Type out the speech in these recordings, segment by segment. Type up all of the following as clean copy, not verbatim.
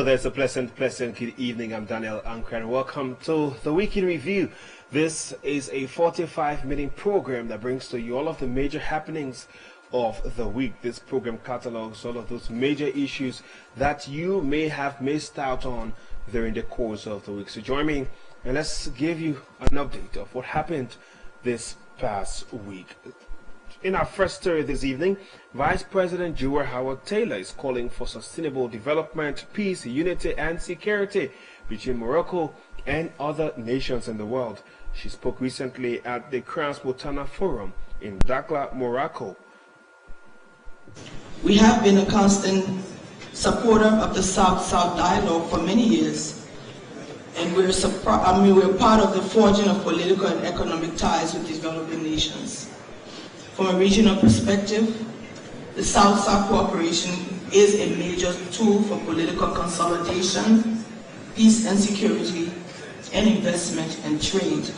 Hello, there's a pleasant good evening. I'm Daniel Ankrah and welcome to the Week in Review. This is a 45-minute program that brings to you all of the major happenings of the week. This program catalogs all of those major issues that you may have missed out on during the course of the week. So join me and let's give you an update of what happened this past week. In our first story this evening, Vice President Joel Howard Taylor is calling for sustainable development, peace, unity, and security between Morocco and other nations in the world. She spoke recently at the Crans-Montana Forum in Dakar, Morocco. We have been a constant supporter of the South-South dialogue for many years, and we're part of the forging of political and economic ties with developing nations. From a regional perspective, the South-South cooperation is a major tool for political consolidation, peace and security, and investment and trade.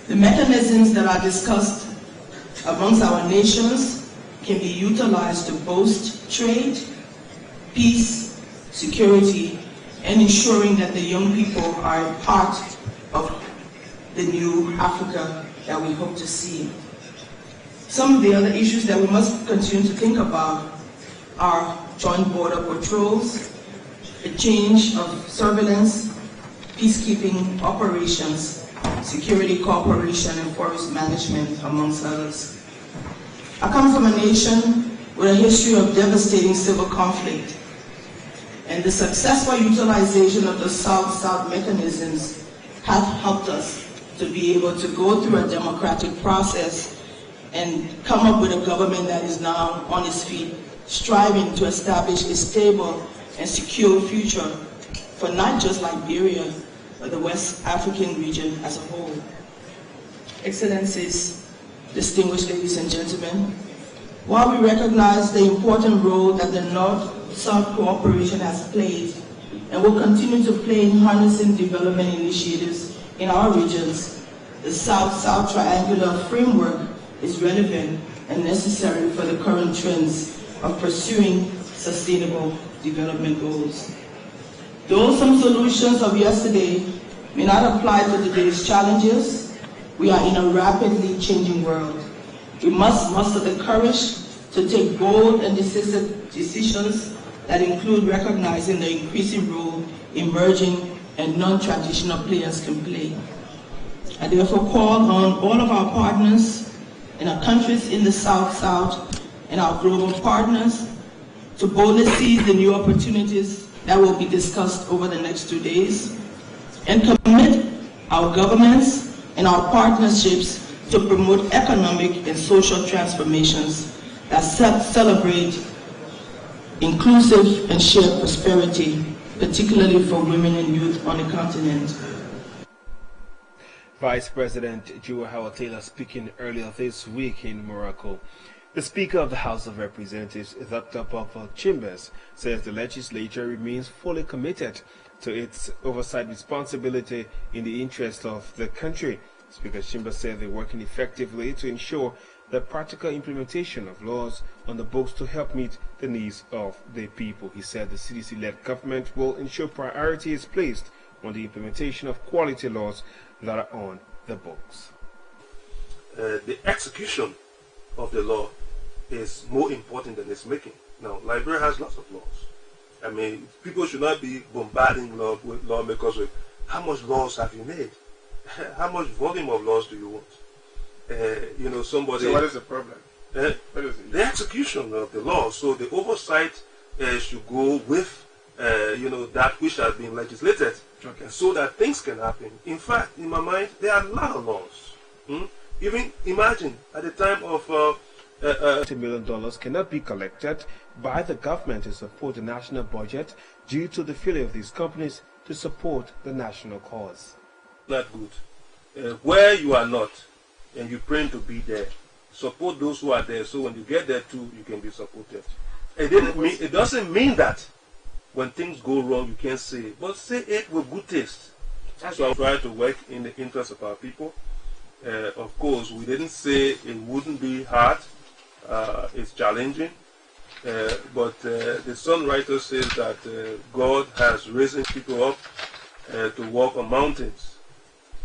The mechanisms that are discussed amongst our nations can be utilized to boost trade, peace, security, and ensuring that the young people are a part of the new Africa that we hope to see. Some of the other issues that we must continue to think about are joint border patrols, a change of surveillance, peacekeeping operations, security cooperation, and forest management, amongst others. I come from a nation with a history of devastating civil conflict, and the successful utilization of the South-South mechanisms have helped us to be able to go through a democratic process and come up with a government that is now on its feet, striving to establish a stable and secure future for not just Liberia, but the West African region as a whole. Excellencies, distinguished ladies and gentlemen, while we recognize the important role that the North-South cooperation has played and will continue to play in harnessing development initiatives in our regions, the South-South triangular framework is relevant and necessary for the current trends of pursuing sustainable development goals. Though some solutions of yesterday may not apply to today's challenges, we are in a rapidly changing world. We must muster the courage to take bold and decisive decisions that include recognizing the increasing role emerging and non-traditional players can play. I therefore call on all of our partners and our countries in the South-South and our global partners to boldly seize the new opportunities that will be discussed over the next 2 days and commit our governments and our partnerships to promote economic and social transformations that celebrate inclusive and shared prosperity, particularly for women and youth on the continent. Vice President Joel Howard Taylor speaking earlier this week in Morocco. The Speaker of the House of Representatives, Dr. Papa Chambers, says the legislature remains fully committed to its oversight responsibility in the interest of the country. Speaker Chambers said they're working effectively to ensure the practical implementation of laws on the books to help meet the needs of the people. He said the CDC-led government will ensure priority is placed on the implementation of quality laws that are on the books. The execution of the law is more important than its making. Now, Liberia has lots of laws. I mean, people should not be bombarding lawmakers with how much laws have you made? How much volume of laws do you want? Somebody... So what is the problem? What is it? The execution of the law. So the oversight should go with that which has been legislated, okay, so that things can happen. In fact, in my mind, there are a lot of laws. Even imagine at the time of $20 million cannot be collected by the government to support the national budget due to the failure of these companies to support the national cause. Not good. Where you are not, and you pray to be there, support those who are there. So when you get there too, you can be supported. It doesn't mean that when things go wrong, you can't say it, but say it with good taste. So I try to work in the interest of our people. Of course, we didn't say it wouldn't be hard. It's challenging. But the songwriter says that God has risen people up to walk on mountains.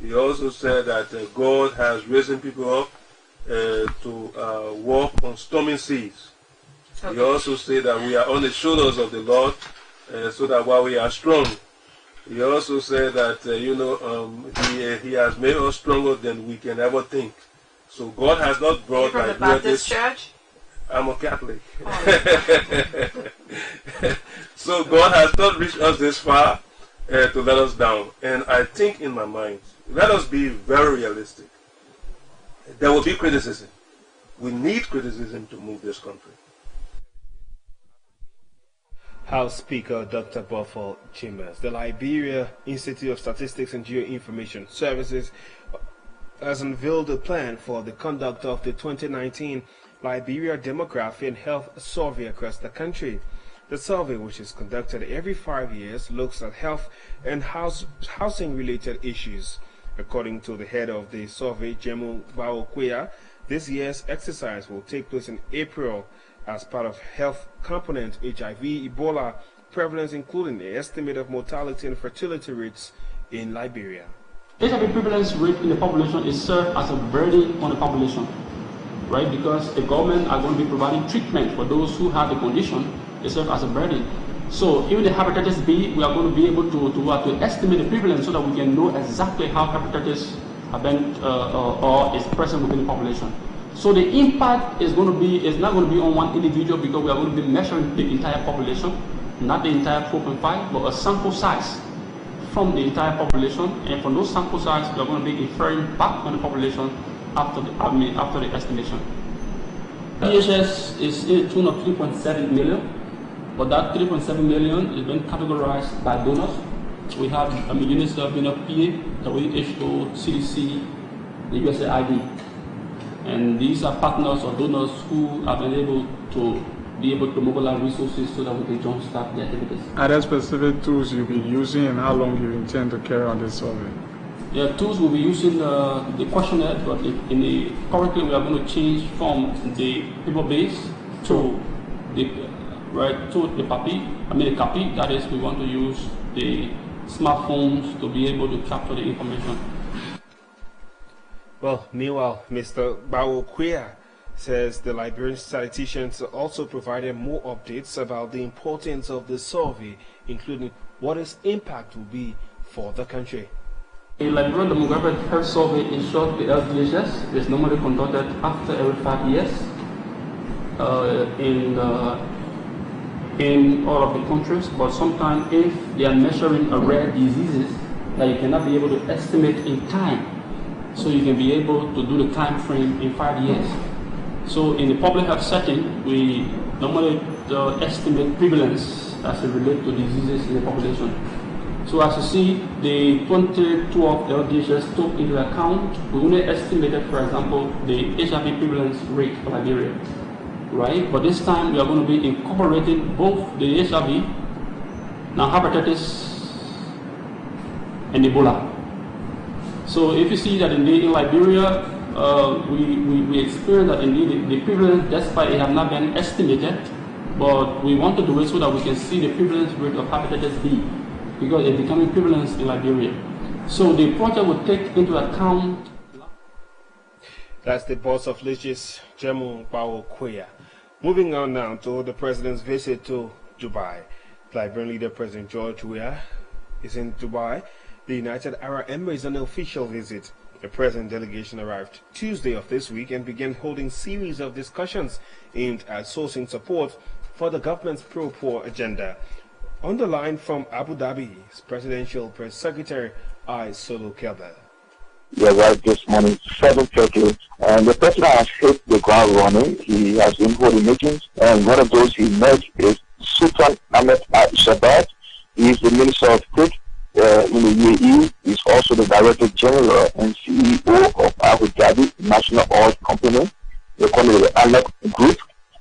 He also said that God has risen people up to walk on stormy seas. Okay. He also said that we are on the shoulders of the Lord, so that while we are strong, he also said that he has made us stronger than we can ever think. So God has not brought from the Baptist Church. I'm a Catholic. Oh. So God has not reached us this far to let us down. And I think in my mind, let us be very realistic. There will be criticism. We need criticism to move this country. House Speaker Dr. Buffalo Chambers. The Liberia Institute of Statistics and Geoinformation Services has unveiled a plan for the conduct of the 2019 Liberia Demography and Health Survey across the country. The survey, which is conducted every 5 years, looks at health and housing-related issues. According to the head of the survey, Jemu Baokwea, this year's exercise will take place in April as part of health component HIV, Ebola prevalence, including the estimate of mortality and fertility rates in Liberia. HIV prevalence rate in the population is served as a burden on the population, right? Because the government are going to be providing treatment for those who have the condition. They serve as a burden. So even the hepatitis B, we are going to be able to estimate the prevalence so that we can know exactly how hepatitis or is present within the population. So the impact is not going to be on one individual, because we are going to be measuring the entire population, not the entire 4.5, but a sample size from the entire population. And from those sample size, we are going to be inferring back on the population after the estimation. DHS is in the tune of 3.7 million, but that 3.7 million is being categorized by donors. We have units that have been of PA, WHO, CDC, the USAID. And these are partners or donors who have been able to mobilize resources so that we can jumpstart the activities. Are there specific tools you'll be using, and how long you intend to carry on this survey? Yeah, tools we'll be using the questionnaire, but currently we are going to change from the paper base to the copy. That is, we want to use the smartphones to be able to capture the information. Well, meanwhile, Mr. Baokwea says the Liberian statisticians also provided more updates about the importance of the survey, including what its impact will be for the country. The Liberian Demographic Health Survey, in short, the LDHS, is normally conducted after every 5 years in all of the countries, but sometimes if they are measuring a rare diseases that you cannot be able to estimate in time, so you can be able to do the time frame in 5 years. So in the public health setting, we normally estimate prevalence as it relates to diseases in the population. So as you see, the 2012 LDHS took into account, we only estimated, for example, the HIV prevalence rate for Liberia, right? But this time we are going to be incorporating both the HIV, now hepatitis, and Ebola. So if you see that indeed in Liberia, we experience that indeed the prevalence, despite it have not been estimated, but we want to do it so that we can see the prevalence rate of hepatitis B, because it's becoming prevalent in Liberia. So the project will take into account. That's the boss of Legis, Jemu Baokwea. Moving on now to the president's visit to Dubai. Liberian leader President George Weah is in Dubai, the United Arab Emirates, on an official visit. The president delegation arrived Tuesday of this week and began holding series of discussions aimed at sourcing support for the government's pro-poor agenda. On the line from Abu Dhabi's Presidential Press Secretary, Solo Kelber. He arrived this morning, 7:30, and the president has hit the ground running. He has been holding meetings, and one of those he met is Sultan Ahmed Al-Shabat. He is the Minister of State in the UAE. He's also the Director General and CEO of Abu Dhabi National Oil Company. They call it the Ankrah Group.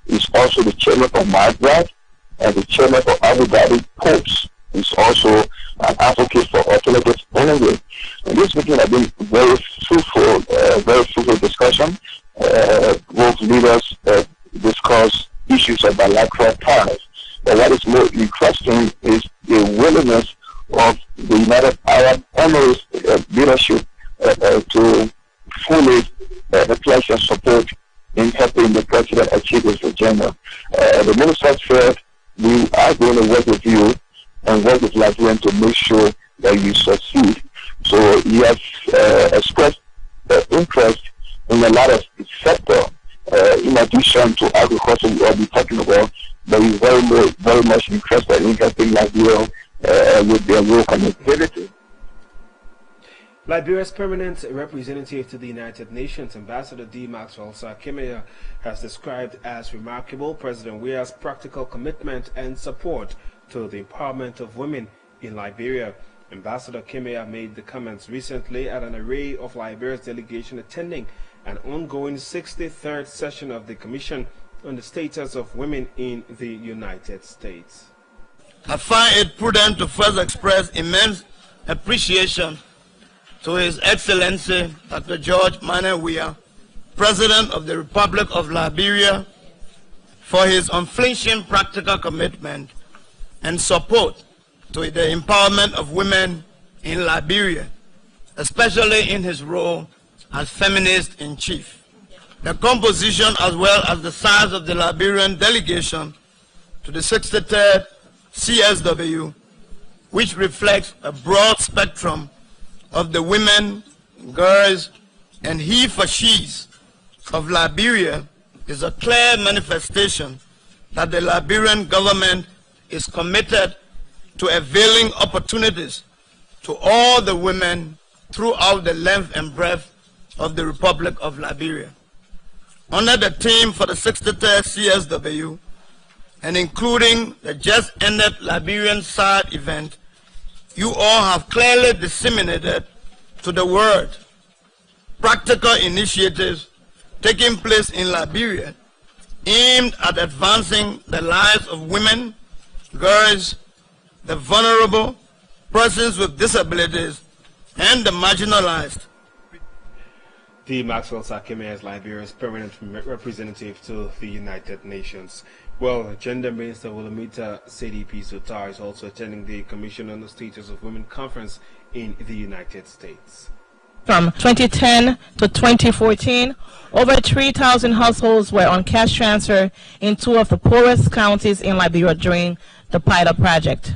He's also the Chairman of Madrad and the Chairman of Abu Dhabi Ports. He's also an advocate for alternative energy. And this meeting has been very fruitful discussion. Both leaders discuss issues of bilateral United Arab Emirates leadership to fully pledge and support in helping the president achieve his agenda. The minister said, we are going to work with you and work with Liberians to make sure that you succeed. So he has expressed interest in a lot of sectors, in addition to agriculture we will be talking about, but he's very much interested in helping Liberia with their rural connectivity. Liberia's permanent representative to the United Nations, Ambassador D. Maxwell Sarkimia, has described as remarkable President Weah's practical commitment and support to the empowerment of women in Liberia. Ambassador Kimia made the comments recently at an array of Liberia's delegation attending an ongoing 63rd session of the Commission on the Status of Women in the United States. I find it prudent to first express immense appreciation to His Excellency Dr. George Manneh Weah, President of the Republic of Liberia, for his unflinching practical commitment and support to the empowerment of women in Liberia, especially in his role as feminist in chief. The composition as well as the size of the Liberian delegation to the 63rd CSW, which reflects a broad spectrum of the women, girls, and he for she's of Liberia, is a clear manifestation that the Liberian government is committed to availing opportunities to all the women throughout the length and breadth of the Republic of Liberia. Under the theme for the 63rd CSW, and including the just ended Liberian side event, you all have clearly disseminated to the world practical initiatives taking place in Liberia aimed at advancing the lives of women, girls, the vulnerable, persons with disabilities, and the marginalized. D. Maxwell Sarkimia is Liberia's permanent representative to the United Nations. Well, Gender Minister Willamita CDP Sotar is also attending the Commission on the Status of Women conference in the United States. From 2010 to 2014, over 3,000 households were on cash transfer in two of the poorest counties in Liberia during the pilot project.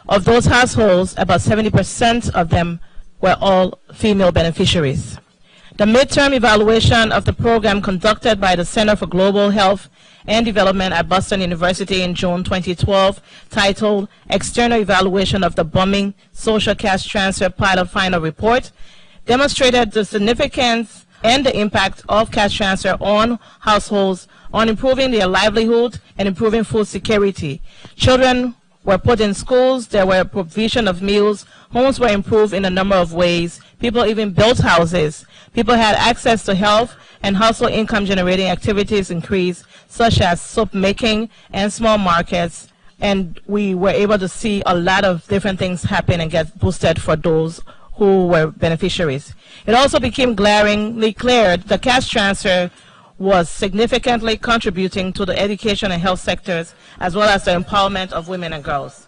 Of those households, about 70% of them were all female beneficiaries. The midterm evaluation of the program conducted by the Center for Global Health and Development at Boston University in June 2012, titled External Evaluation of the Bumming Social Cash Transfer Pilot Final Report, demonstrated the significance and the impact of cash transfer on households on improving their livelihood and improving food security. Children were put in schools, there were provision of meals, homes were improved in a number of ways, people even built houses, people had access to health, and household income generating activities increased, such as soap making and small markets, and we were able to see a lot of different things happen and get boosted for those who were beneficiaries. It also became glaringly clear the cash transfer was significantly contributing to the education and health sectors, as well as the empowerment of women and girls.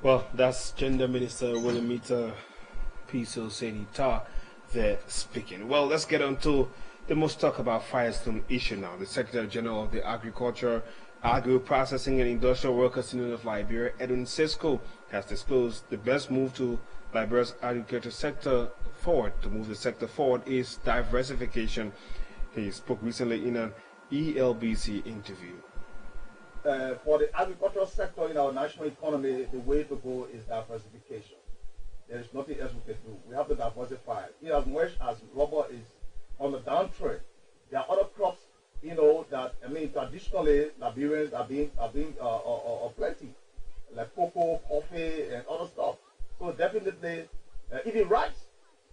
Well, that's Gender Minister Willamita Piso Senita there speaking. Well, let's get on to the most talk about Firestone issue now. The Secretary General of the Agriculture, Agro-Processing and Industrial Workers Union of Liberia, Edwin Sisco, has disclosed the best move to Liberia's agriculture sector forward, is diversification. He spoke recently in an ELBC interview. For the agricultural sector in our national economy, the way to go is diversification. There is nothing else we can do. We have to diversify. In as much as rubber is on the downtrend, there are other crops, traditionally Liberians are being plenty, like cocoa, coffee, and other stuff. So definitely, even rice.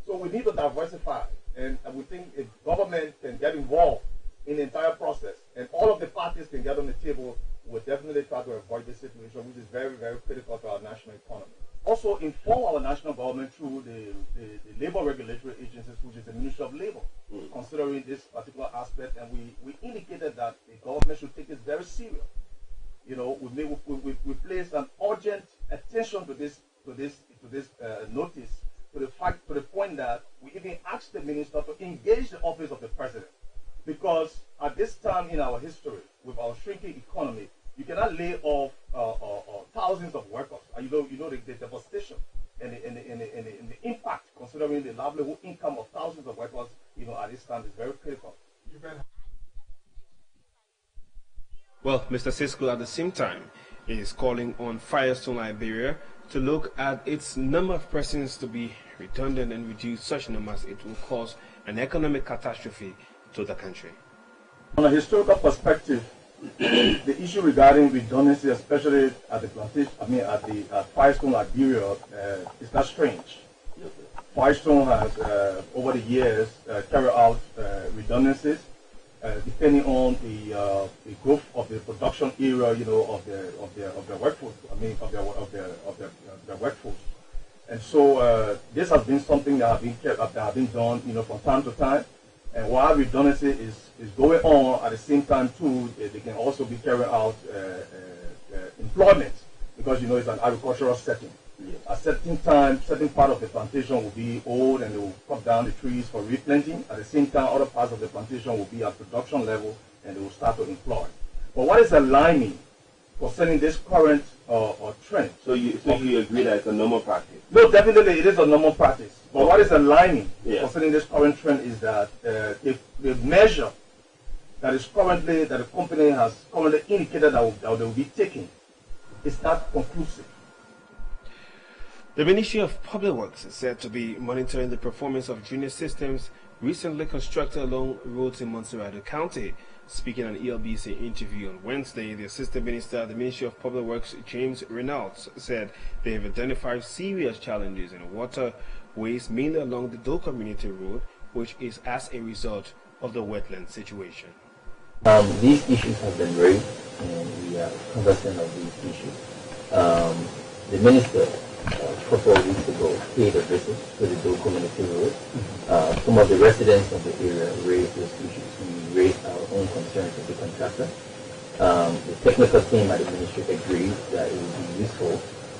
So we need to diversify, and we think if government can get involved in the entire process, and all of the parties can get on the table, we'll definitely try to avoid this situation, which is very, very critical to our national economy. Also inform our national government through the labor regulatory agencies, which is the Ministry of Labor, considering this particular aspect, and we indicated that the government should take it very serious. You know, we place an urgent attention to this to this notice, to the point that we even asked the minister to engage the office of the president, because at this time in our history, with our shrinking economy, you cannot lay off thousands of workers. And you know the devastation and the impact, considering the livelihood income of thousands of workers, at this time is very critical. Well, Mr. Cisco at the same time is calling on Firestone Liberia to look at its number of persons to be redundant and reduce such numbers. It will cause an economic catastrophe to the country. From a historical perspective, the issue regarding redundancy, especially at the plantation, at Firestone Liberia, is not strange. Firestone has, over the years, carried out redundancies, depending on the growth of the production area, of the workforce. Of their workforce. And so this has been something that have been done, from time to time. And while redundancy is going on, at the same time too, they can also be carrying out employment, because it's an agricultural setting. Yes. At certain time, certain part of the plantation will be old and they will cut down the trees for replanting. At the same time, other parts of the plantation will be at production level and they will start to employ. But what is alarming concerning this current trend? So you agree that it's a normal practice? No, definitely it is a normal practice. But what is alarming concerning this current trend is that if the measure that the company has currently indicated that they will be taking is not conclusive. The Ministry of Public Works is said to be monitoring the performance of drainage systems recently constructed along roads in Montserrat County. Speaking at an ELBC interview on Wednesday, the Assistant Minister at the Ministry of Public Works, James Reynolds, said they have identified serious challenges in waterways, mainly along the Doe Community Road, which is as a result of the wetland situation. These issues have been raised, and we are cognizant of these issues. The Minister, a couple of weeks ago, paid a visit to the Doe Community Road. Some of the residents of the area raised those issues. We raised our own concerns with the contractor. The technical team at the ministry agreed that it would be useful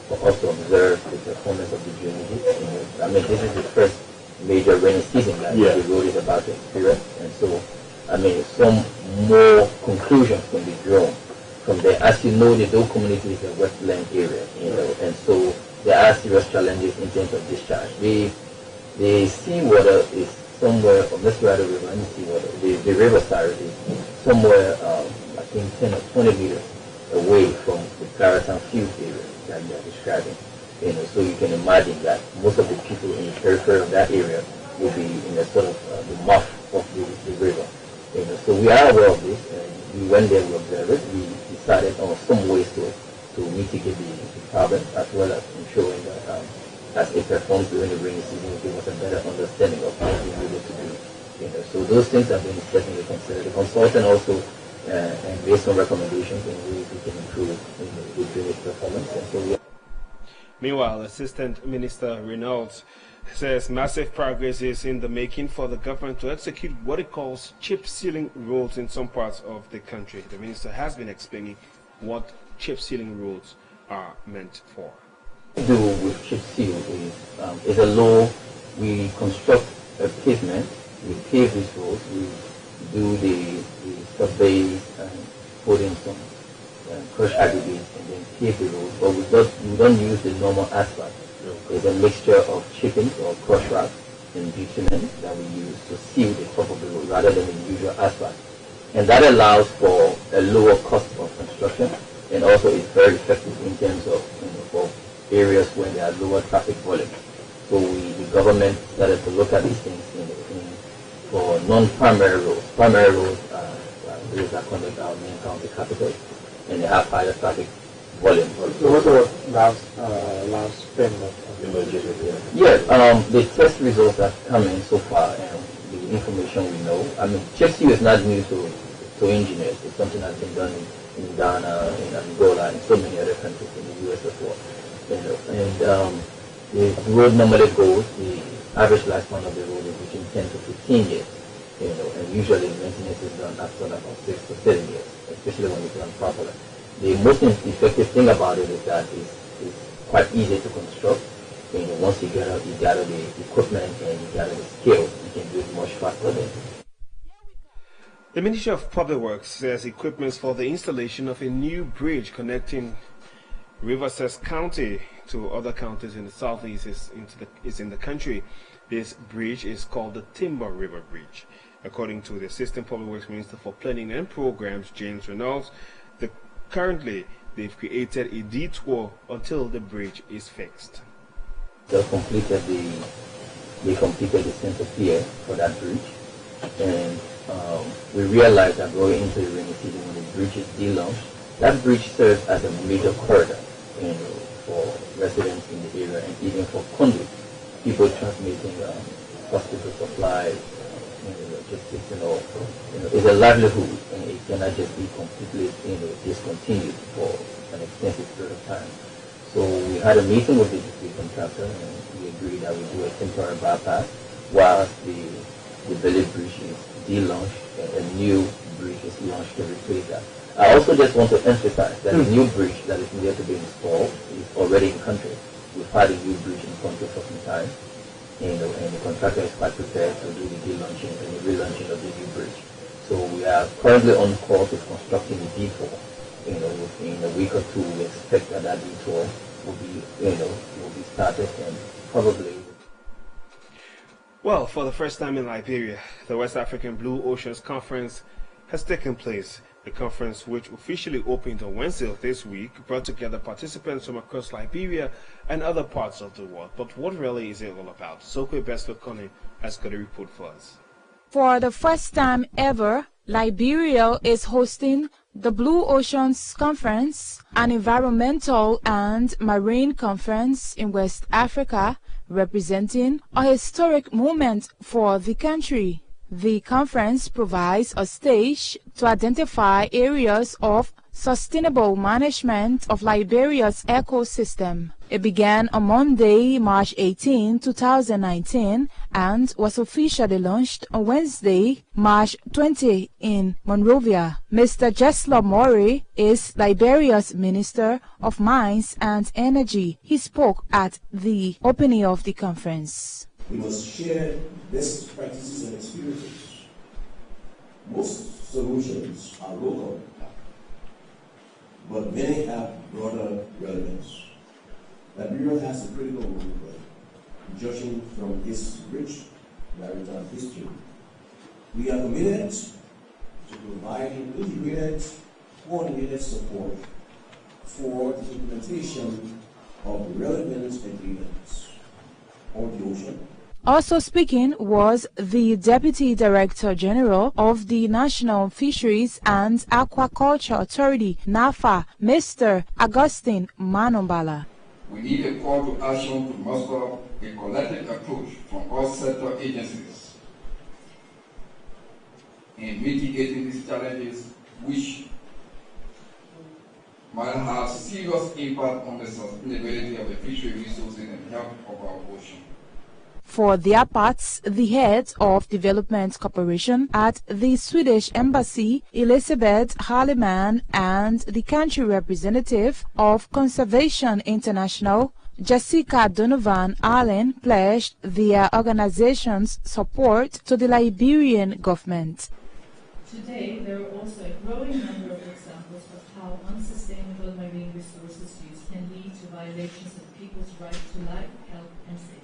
for us to observe the performance of the drainage. This is the first major rainy season that the road is about to experience, and so some more conclusions can be drawn from there. As you know, the Doe community is a wetland area, and so there are serious challenges in terms of discharge. The seawater is somewhere from this River River, and the seawater, the river side is somewhere, I think 10 or 20 meters away from the Clarendon Field area that you are describing. So you can imagine that most of the people in the periphery of that area will be in a sort of the mouth of the river. So we are aware of this, and we went there, we observed it. We decided on some ways to mitigate the problem, as well as ensuring that as it performs during the rainy season, it gives us a better understanding of what we needed to do. So those things have been certainly considered. The consultant also, and based on recommendations, in ways we can improve the drainage performance. And so Meanwhile, Assistant Minister Reynolds says massive progress is in the making for the government to execute what it calls chip sealing roads in some parts of the country. The minister has been explaining what chip sealing roads are meant for. What we do with chip seal is a law. We construct a pavement, we pave these roads, we do the surveys and put in some crushed aggregates and then pave the road, but we don't use the normal asphalt. There's a mixture of chippings or crushed rock and bitumen that we use to seal the top of the road rather than the usual asphalt. And that allows for a lower cost of construction, and also is very effective in terms of for areas where there are lower traffic volume. So the government started to look at these things for non-primary roads. Primary roads are those that connect our main county capitals, and they have higher traffic volume. So what sort of last spend of the budget? The test results that come in so far, and the information we know. chip seal is not new to engineers. It's something that's been done in Ghana, in Angola, and so many other countries in the U.S. as well. The road normally goes, the average lifespan of the road is between 10 to 15 years. And usually maintenance is done after about 6 to 7 years, especially when it's done properly. The most effective thing about it is that it's quite easy to construct, once you gather the equipment and you gather the skills, you can do it much faster than. The Ministry of Public Works says equipment for the installation of a new bridge connecting Riverside County to other counties in the southeast is in the country. This bridge is called the Timber River Bridge. According to the Assistant Public Works Minister for Planning and Programs, James Reynolds, currently they've created a detour until the bridge is fixed. They completed the center pier for that bridge, and we realized that going into the rainy season when the bridge is delaunched, that bridge serves as a major corridor, for residents in the area and even for conduit, people transmitting hospital supplies, logistics, it's a livelihood, and it cannot just be completely, discontinued for an extensive period of time. So we had a meeting with the contractor, and we agreed that we do a temporary bypass whilst the village bridge is delaunched and a new bridge is launched to replace that. I also just want to emphasize that the new bridge that is needed to be installed is already in country. We've had a new bridge in country for some time, and the contractor is quite prepared to do the delaunching and the relaunching of the new bridge. So we are currently on course with constructing a detour. Within a week or two, we expect that detour will be started and probably. Well, for the first time in Liberia, the West African Blue Oceans Conference has taken place. The conference, which officially opened on Wednesday of this week, brought together participants from across Liberia and other parts of the world. But what really is it all about? Sokwe Beslo-Kone has got a report for us. For the first time ever, Liberia is hosting the Blue Oceans Conference, an environmental and marine conference in West Africa, representing a historic moment for the country. The conference provides a stage to identify areas of sustainable management of Liberia's ecosystem. It began on Monday, March 18, 2019, and was officially launched on Wednesday, March 20 in Monrovia. Mr. Jesler Murray is Liberia's Minister of Mines and Energy. He spoke at the opening of the conference. We must share best practices and experiences. Most solutions are local, but many have broader relevance. Liberia has a critical role to play, judging from its rich maritime history. We are committed to providing integrated, coordinated support for the implementation of relevant agreements on the ocean. Also speaking was the Deputy Director General of the National Fisheries and Aquaculture Authority, NAFA, Mr. Augustine Manombala. We need a call to action to muster a collective approach from all sector agencies in mitigating these challenges, which might have serious impact on the sustainability of the fishery resources and health of our ocean. For their parts, the head of Development Cooperation at the Swedish Embassy, Elizabeth Harleman, and the country representative of Conservation International, Jessica Donovan Allen, pledged their organization's support to the Liberian government. Today, there are also a growing number of examples of how unsustainable marine resources use can lead to violations of people's right to life, health, and safety.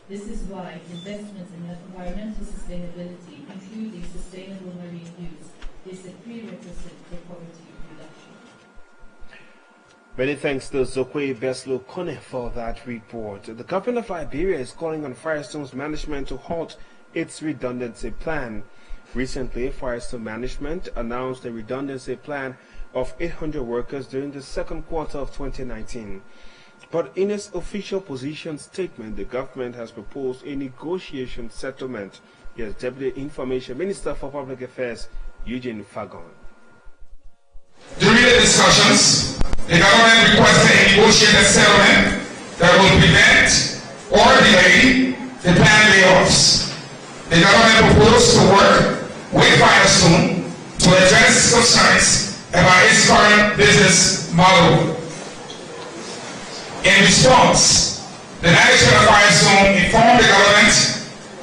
This is why investments in environmental sustainability, including sustainable marine use, is a prerequisite for poverty reduction. Many thanks to Sokwe Beslo-Kone for that report. The government of Liberia is calling on Firestone's management to halt its redundancy plan. Recently, Firestone management announced a redundancy plan of 800 workers during the second quarter of 2019. But in its official position statement, the government has proposed a negotiation settlement. Here's Deputy Information Minister for Public Affairs, Eugene Fagon. During the discussions, the government requested a negotiated settlement that will prevent or delay the planned layoffs. The government proposed to work with Firestone to address concerns about its current business model. In response, the management of Firestone informed the government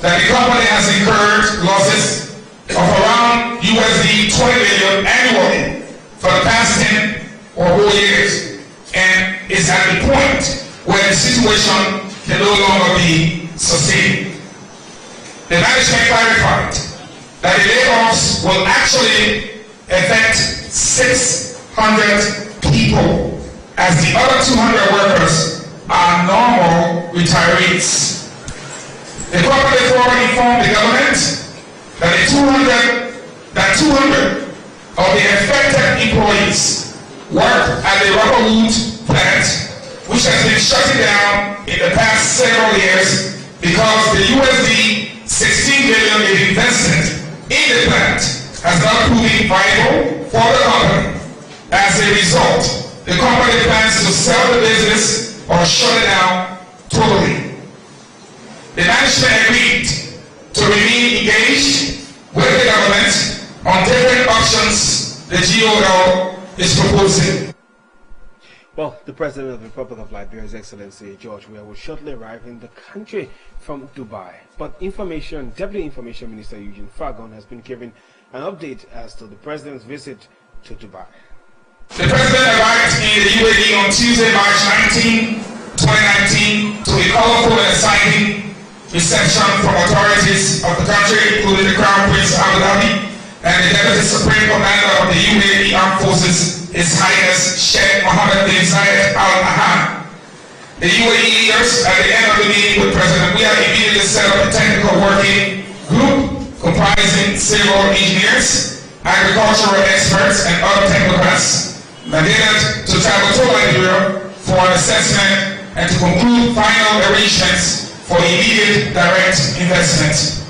that the company has incurred losses of around USD 20 million annually for the past 10 or more years, and is at the point where the situation can no longer be sustained. The management clarified that the layoffs will actually affect 600 people, as the other 200 workers are normal retirees. The company further informed the government that 200 of the affected employees work at the Rubberwood plant, which has been shutting down in the past several years because the USD 16 billion it invested in the plant has not proven viable for the company. As a result, the company plans to sell the business or shut it down totally. The management agreed to remain engaged with the government on different options the GOL is proposing. Well, the President of the Republic of Liberia, His Excellency George Weah, will shortly arrive in the country from Dubai. But Deputy Information Minister Eugene Fagon has been given an update as to the President's visit to Dubai. The President arrived in the UAE on Tuesday, March 19, 2019, to a colorful and exciting reception from authorities of the country, including the Crown Prince of Abu Dhabi and the Deputy Supreme Commander of the UAE Armed Forces, His Highness Sheikh Mohammed bin Zayed Al Nahyan. The UAE leaders, at the end of the meeting with President Weah, immediately set up a technical working group comprising civil engineers, agricultural experts, and other technocrats mandated to travel to Liberia for an assessment and to conclude final arrangements for immediate direct investment.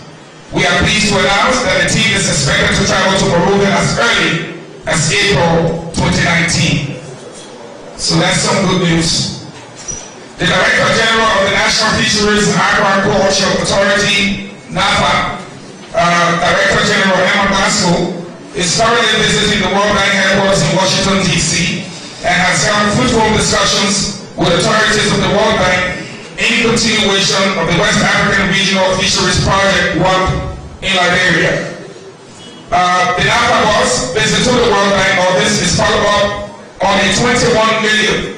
We are pleased to announce that the team is expected to travel to Monrovia as early as April 2019. So that's some good news. The Director General of the National Fisheries and Aquaculture Authority, NAFA, Director General Emma Glasgow, is currently visiting the World Bank headquarters in Washington, D.C., and has held fruitful discussions with authorities of the World Bank in continuation of the West African Regional Fisheries Project WAP in Liberia. The NAFA boss visit to the World Bank office is follow-up on a $21 million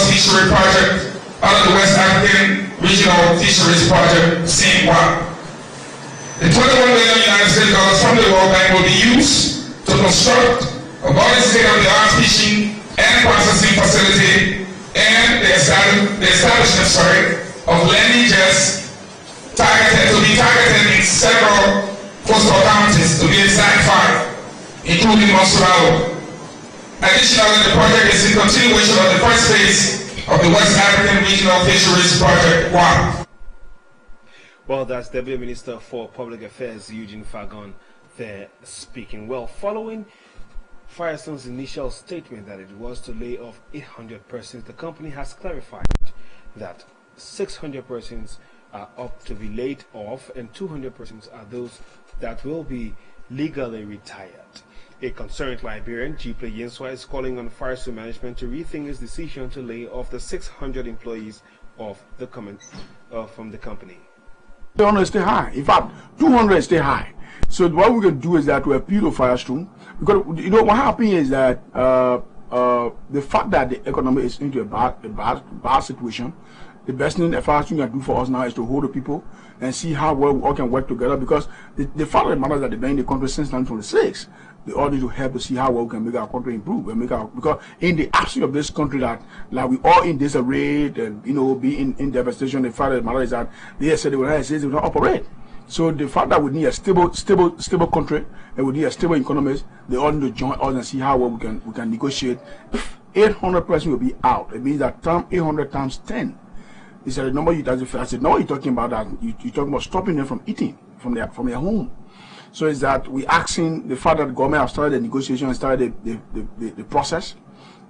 fishery project under the West African Regional Fisheries Project, WAP. The $21 million United States dollars from the World Bank will be used to construct a modern state-of-the-art fishing and processing facility and the establishment of landing jets to be targeted in several coastal counties, to be exact 5, including Montserrat. Additionally, the project is in continuation of the first phase of the West African Regional Fisheries Project 1. Well, that's Deputy Minister for Public Affairs Eugene Fagon there speaking. Well, following Firestone's initial statement that it was to lay off 800 persons, the company has clarified that 600 persons are up to be laid off and 200 persons are those that will be legally retired. A concerned Liberian, Jiple Yinswa, is calling on Firestone management to rethink its decision to lay off the 600 employees of the from the company. 200 stay high. In fact, 200 stay high. So what we're going to do is that we appeal to Firestone, because you know what happened is that the fact that the economy is into a bad situation, the best thing that Firestone can do for us now is to hold the people and see how well we all can work together. Because the fact of the matter is that they've been in the country since 1926. We all need to help to see how well we can make our country improve and because in the absence of this country that like we all in disarray and be in devastation, the fact of the matter is that they said they will not operate. So the fact that we need a stable country and we need a stable economy, they all need to join us and see how well we can negotiate. If 800 persons will be out, it means that 800 times 10 is the number you I said, no, you're talking about that. You're talking about stopping them from eating from their home. So is that we asking the fact that the government have started the negotiation and started the process.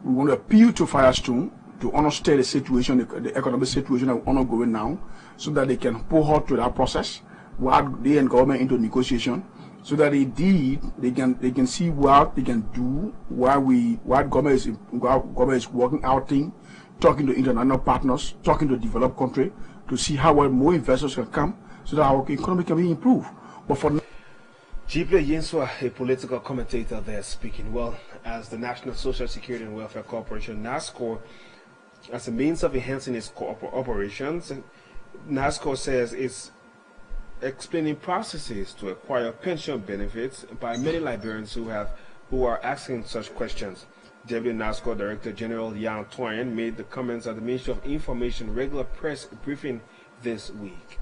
We want to appeal to Firestone to understand the situation, the economic situation that we're ongoing now, so that they can pull her to that process while they and government into negotiation, so that indeed they can see what they can do while government is working out things talking to international partners, talking to developed countries to see how well more investors can come so that our economy can be improved. But for now, Jible Yinswa, a political commentator there, speaking. Well, as the National Social Security and Welfare Corporation, NASCOR, as a means of enhancing its operations, NASCOR says it's explaining processes to acquire pension benefits by many Liberians who are asking such questions. Deputy NASCOR Director General Jan Twine made the comments at the Ministry of Information regular press briefing this week.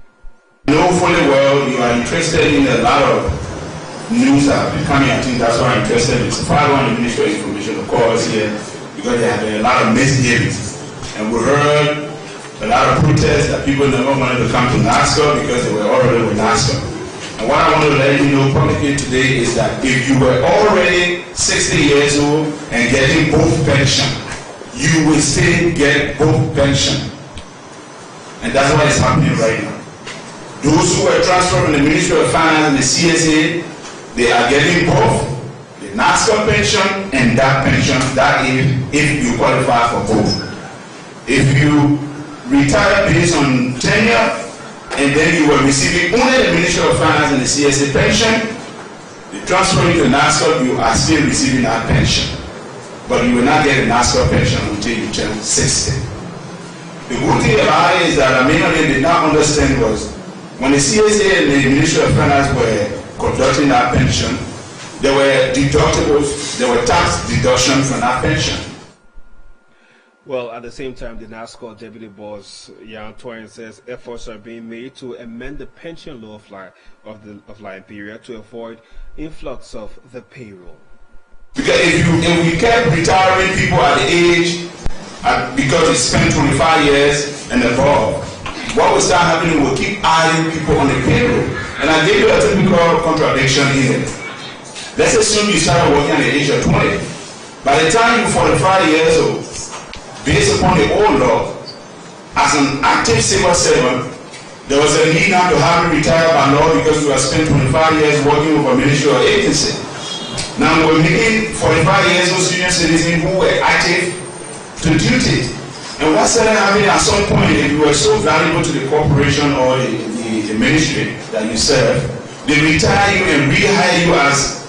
I know fully well you are interested in a lot of news that are becoming. I think that's why I'm interested. It's part on the Ministry of Information, of course, here, because there have been a lot of misgivings. And we heard a lot of protests that people never wanted to come to NASCOR because they were already with NASCOR. And what I want to let you know publicly today is that if you were already 60 years old and getting both pension, you will still get both pension. And that's what is happening right now. Those who were transferred from the Ministry of Finance and the CSA, they are getting both the NASCOR pension and that pension, that if you qualify for both. If you retire based on tenure, and then you were receiving only the Ministry of Finance and the CSA pension, the transferring to NASCOR, you are still receiving that pension. But you will not get a NASCOR pension until you turn 60. The good thing about it is that many of them did not understand was when the CSA and the Ministry of Finance were conducting that pension, there were deductibles, there were tax deductions from that pension. Well, at the same time, the NASCOR deputy boss, Jan Twine, says efforts are being made to amend the pension law of Liberia to avoid influx of the payroll. Because if we kept retiring people at the age, because they spent 25 years and above, what will start happening, we'll keep adding people on the payroll. And I gave you a typical contradiction here. Let's assume you started working at the age of 20. By the time you're 45 years old, based upon the old law, as an active civil servant, there was a need now to have you retire by law because you have spent 25 years working with a ministry or agency. Now we're making 45 years old senior citizens who were active to duty. And what started happening at some point, if you were so valuable to the corporation or the ministry that you serve, they retire you and rehire you as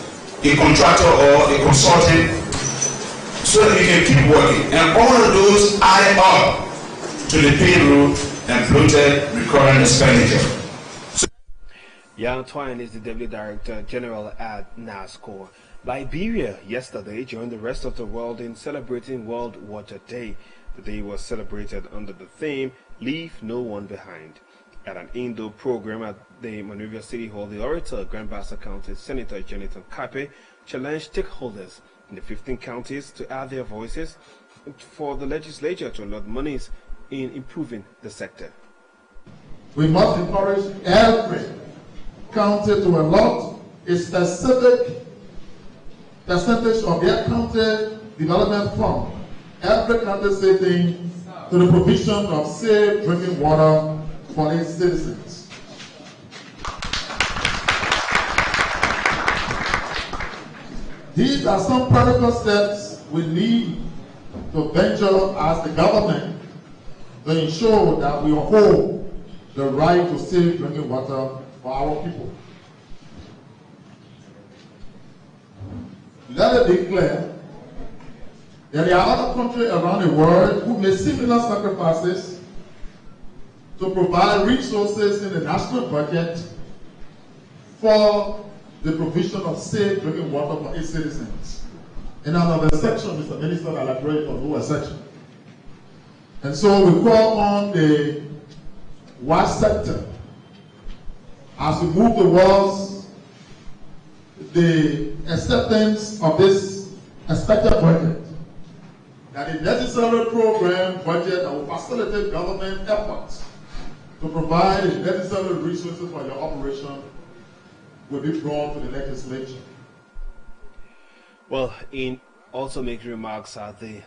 a contractor or a consultant so that you can keep working. And all of those add up to the payroll and bloated recurring expenditure. Jan Twine is the Deputy Director General at NASCOR. Liberia yesterday joined the rest of the world in celebrating World Water Day. The day was celebrated under the theme, Leave No One Behind. At an indoor program at the Monrovia City Hall, the orator, Grand Bassa County Senator Jonathan Kape, challenged stakeholders in the 15 counties to add their voices for the legislature to allot monies in improving the sector. We must encourage every county to allot a specific percentage of their county development fund, every county sitting, to the provision of safe drinking water for its citizens. These are some practical steps we need to venture as the government to ensure that we uphold the right to safe drinking water for our people. Let it be clear that there are other countries around the world who make similar sacrifices to provide resources in the national budget for the provision of safe drinking water for its citizens. In another section, Mr. Minister, I'll elaborate on the lower section. And so we call on the water sector as we move towards the acceptance of this expected budget, that the necessary program budget that will facilitate government efforts to provide the necessary resources for your operation will be brought to the legislature. Well, in also making remarks at the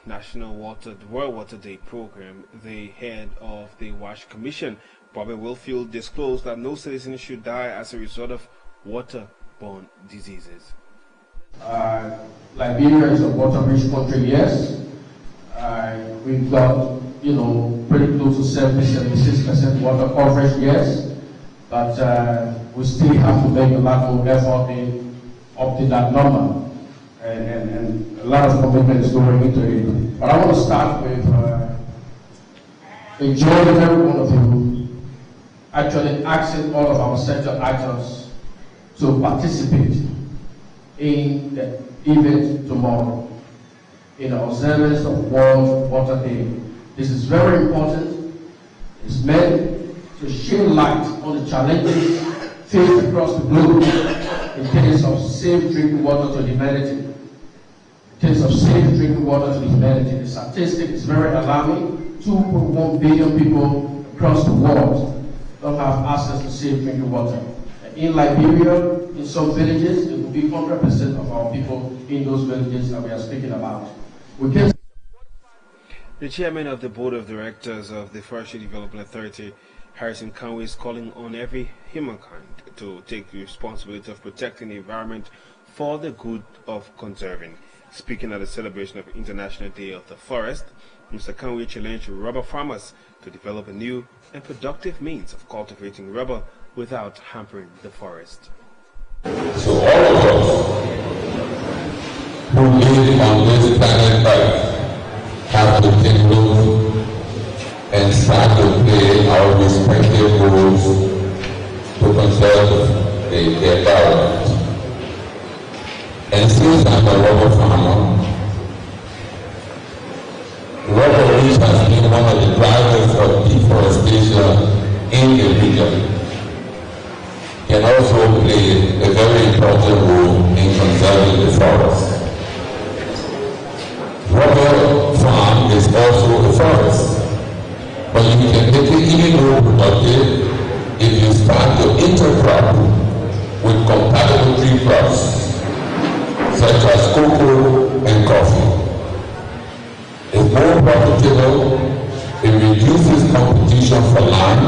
World Water Day program, the head of the WASH Commission, Bobby Wilfield, disclosed that no citizen should die as a result of waterborne diseases. Liberia is a water-rich country, yes. We've got pretty close to 76% water coverage, yes, but we still have to make a lot more effort in up to that number, and a lot of commitment is going into it. But I want to start with enjoying every one of you actually asking all of our sector actors to participate in the event tomorrow in observance of World Water Day. This is very important. It's meant to shed light on the challenges faced across the globe in terms of safe drinking water to humanity. In terms of safe drinking water to humanity, the statistic is very alarming. 2.1 billion people across the world don't have access to safe drinking water. In Liberia, in some villages, it will be 100% of our people in those villages that we are speaking about. The chairman of the board of directors of the Forestry Development Authority, Harrison Conway, is calling on every humankind to take the responsibility of protecting the environment for the good of conserving. Speaking at the celebration of International Day of the Forest, Mr. Conway challenged rubber farmers to develop a new and productive means of cultivating rubber without hampering the forest. So all of us who live on this planet Earth have to take root and start to play our respective roles to conserve the environment. And since I'm a rubber farmer, rubber, which has been one of the drivers of deforestation in the region, can also play a very important role in conserving the forest. Rubber farm is also a forest, but you can make it even more productive if you start to intercrop with compatible tree crops such as cocoa and coffee. It's more profitable, it reduces competition for land,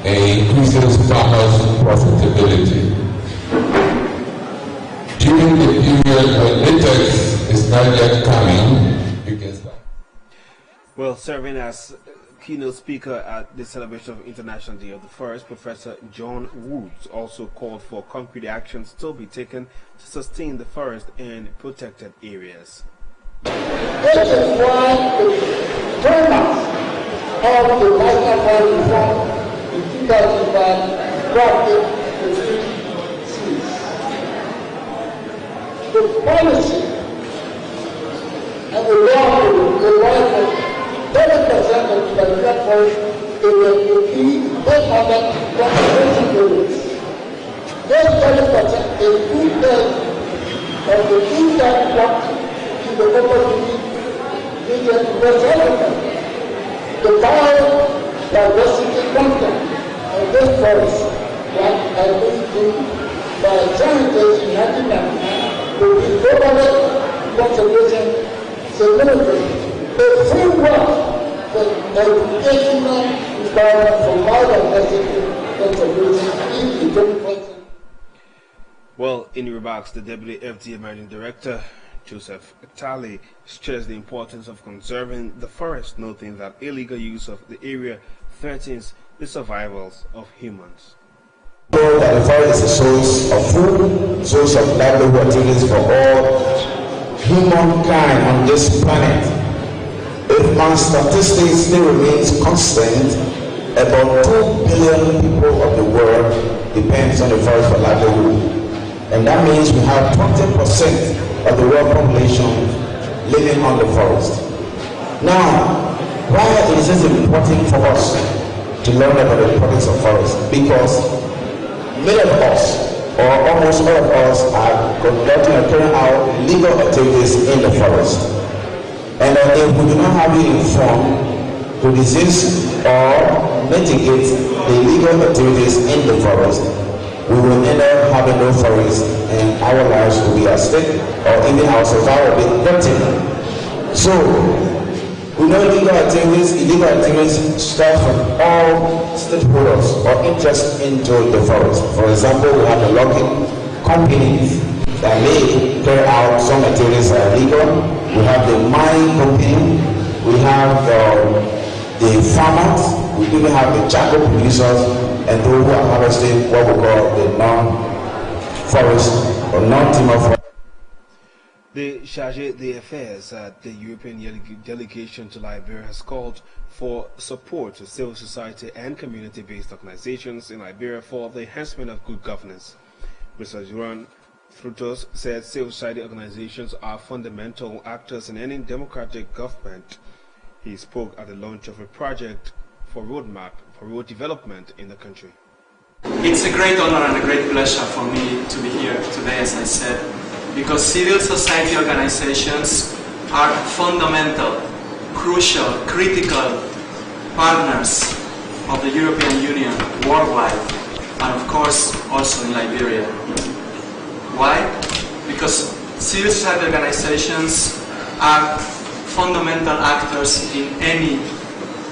and increases farmers' profitability. During the period when latex is not yet coming, you can start. Well, serving as keynote speaker at the celebration of International Day of the Forest, Professor John Woods also called for concrete actions to be taken to sustain the forest in protected areas. This is why the framework of the national reform in 2005 drafted the 3 C's. The policy and the law requires 30% of the Liberian forest area to be 800 conservation areas. This 30% is 2/3 of the 2/3 property in the local region of West Africa. The biodiversity content of this forest, like agreed by scientists in 1999, will be globally conservation significant. A framework for educational environment for biodiversity conservation is the 20%. Well, in remarks, the Deputy FDA Managing Director, Joseph Talley, stressed the importance of conserving the forest, noting that illegal use of the area threatens the survival of humans. That the forest is a source of food, source of livelihood activities for all humankind on this planet. If my statistics still remains constant, about 2 billion people of the world depends on the forest for livelihood. And that means we have 20% of the world population living on the forest. Now, why is it important for us to learn about the importance of forest? Because many of us, or almost all of us, are conducting and carrying out legal activities in the forest. And if we do not have it informed to resist or mitigate the illegal activities in the forest, we will end up having no forest and our lives will be at stake, or even our survival will be threatened. So, we know illegal activities start from all stakeholders or interest into the forest. For example, we have the logging companies that may carry out some activities that are illegal. We have the mine company we have the farmers, we even have the charcoal producers, and those who are harvesting what we call the non-forest or non-timber forest. The Chargé d'Affaires at the European delegation to Liberia has called for support to civil society and community-based organizations in Liberia for the enhancement of good governance. Mr. Juan Frutos said civil society organizations are fundamental actors in any democratic government. He spoke at the launch of a project for roadmap for road development in the country. It's a great honor and a great pleasure for me to be here today, as I said, because civil society organizations are fundamental, crucial, critical partners of the European Union worldwide, and of course also in Liberia. Why? Because civil society organizations are fundamental actors in any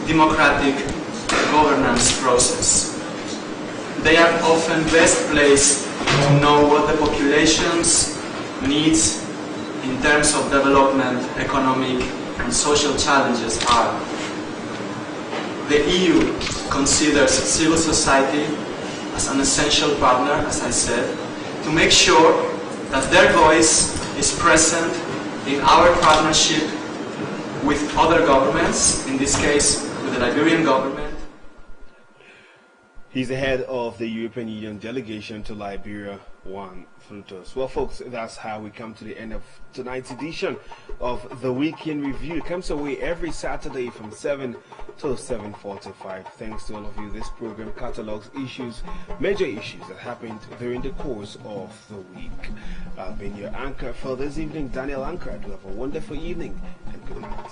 democratic governance process. They are often best placed to know what the population's needs in terms of development, economic and social challenges are. The EU considers civil society as an essential partner, as I said, to make sure that their voice is present in our partnership with other governments, in this case with the Liberian government. He's the head of the European Union delegation to Liberia, Juan Frutos. Well, folks, that's how we come to the end of tonight's edition of the Week in Review. It comes away every Saturday from 7 to 7:45. Thanks to all of you. This program catalogs major issues that happened during the course of the week. I've been your anchor for this evening, Daniel Ankrah. Do have a wonderful evening and good night.